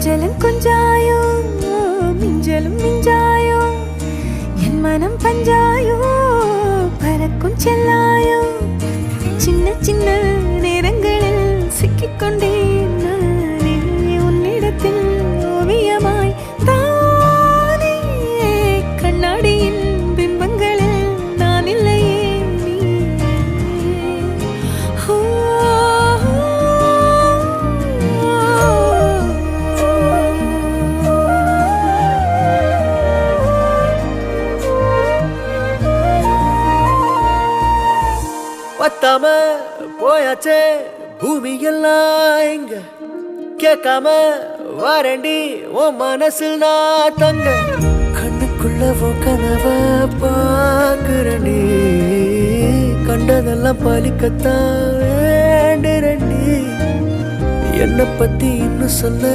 கொஞ்சலும் கொஞ்சாயோ மிஞ்சலும் மிஞ்சாயோ என் மனம் பஞ்சாயோ பறக்கும் செல்லாயோ சின்ன சின்ன நேரங்களில் சிக்கிக்கொண்டேன் நானே உன்னிடத்தில் ஓவியமாய் தானே கண்ணாடியின் பிம்பங்களில் நான் இல்லையே பத்தாம போயாச்சே பூமி எல்லாம் இங்க கேட்காம வாரண்டி உன் மனசில் நான் தங்க கண்ணுக்குள்ள உன் கனவ பாக்குறண்டி கண்டதெல்லாம் பலிக்கத்தான் வேண்டுறண்டி என்னை பத்தி இன்னும் சொல்ல